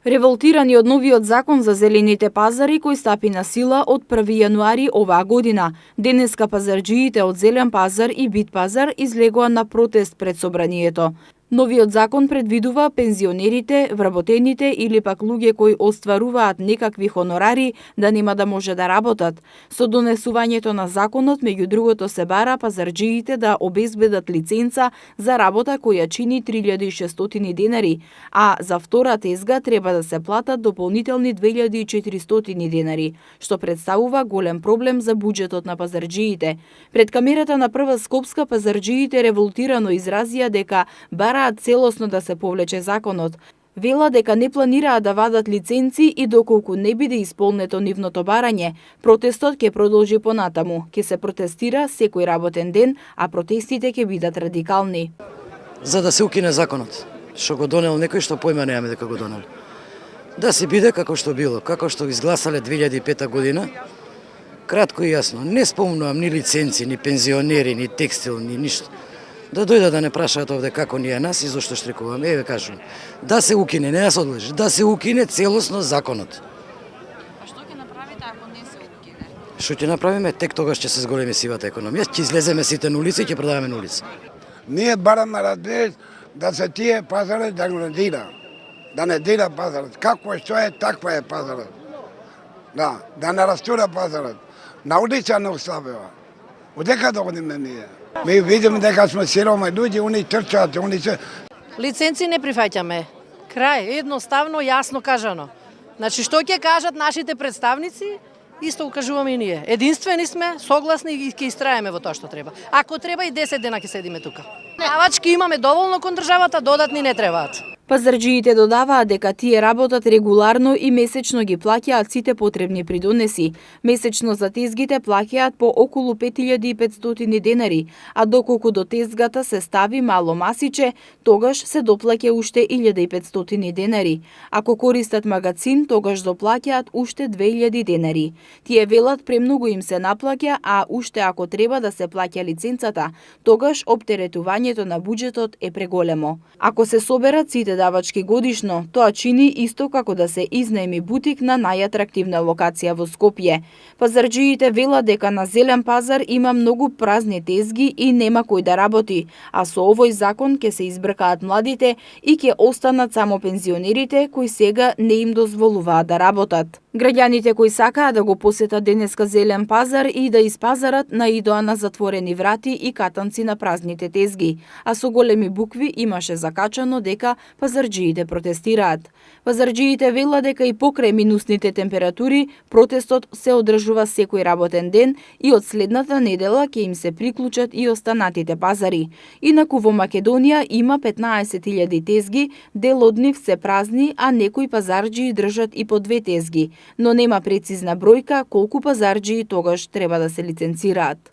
Револтирани од новиот закон за зелените пазари кој стапи на сила од 1 јануари оваа година, денеска пазарџиите од Зелен пазар и Бит пазар излегоа на протест пред собранието. Новиот закон предвидува пензионерите, вработените или пак луѓе кои остваруваат некакви хонорари да нема да може да работат. Со донесувањето на законот, меѓу другото, се бара пазарџиите да обезбедат лиценца за работа која чини 3600 денари, а за втора тезга треба да се платат дополнителни 2400 денари, што представува голем проблем за буџетот на пазарџиите. Пред камерата на Прва Скопска пазарџиите револтирано изразија дека бара целосно да се повлече законот. Вела дека не планираат да вадат лиценци и доколку не биде исполнето нивното барање, протестот ќе продолжи понатаму. Ќе се протестира секој работен ден, а протестите ќе бидат радикални. За да се укине законот, што го донел некој што појма немаме дека го донел. Да се биде како што било, како што изгласале 2005 година, кратко и јасно, не спомнувам ни лиценци, ни пензионери, ни текстил, ни ништо. Да дојдат да не прашаат овде како ние нас и зошто штрикуваме. Еве кажувам, да се укине, не да се одлежи, да се укине целосно законот. А што ќе направите ако не се укине? Што ќе направиме? Тек тогаш ќе се зголеми сивата економија, ќе излеземе сите на улица и ќе продаваме на улица. Ние бараме раздел да се тие пазари да го дира. Да не дира пазарот. Какво е, што е, таква е пазарот. Да не растура пазарот. На улица не оставува. Одека да одиме ние? Ми видиме дека сме сирома луѓе, они трчаат, они се... Лиценци не прифаќаме. Крај, едноставно, јасно кажано. Значи, што ќе кажат нашите представници, исто укажуваме и ние. Единствени сме, согласни и ќе истраеме во тоа што треба. Ако треба и 10 дена ќе седиме тука. Давачки имаме доволно кон државата, додатни не требаат. Пазарџиите додаваат дека тие работат регуларно и месечно ги плаќаат сите потребни придонеси. Месечно за тезгите плаќаат по околу 5500 денари, а доколку до тезгата се стави мало масиче, тогаш се доплаќа уште 1500 денари. Ако користат магацин, тогаш доплаќаат уште 2000 денари. Тие велат премногу им се наплаќа, а уште ако треба да се плаќа лиценцата, тогаш оптеретувањето на буџетот е преголемо. Ако се соберат сите давачки годишно, тоа чини исто како да се изнаеми бутик на најатрактивна локација во Скопје. Пазарџиите велат дека на Зелен пазар има многу празни тезги и нема кој да работи, а со овој закон ќе се избркаат младите и ќе останат само пензионерите кои сега не им дозволуваат да работат. Граѓаните кои сакаат да го посетат денеска Зелен пазар и да испазарат наидоа на затворени врати и катанци на празните тезги, а со големи букви имаше закачано дека пазарџиите протестираат. Пазарџиите велат дека и покрај минусните температури, протестот се одржува секој работен ден и од следната недела ќе им се приклучат и останатите пазари. Инаку во Македонија има 15.000 тезги, дел од нив се празни, а некои пазарџии држат и по 2 тезги, но нема прецизна бројка колку пазарџии тогаш треба да се лиценцираат.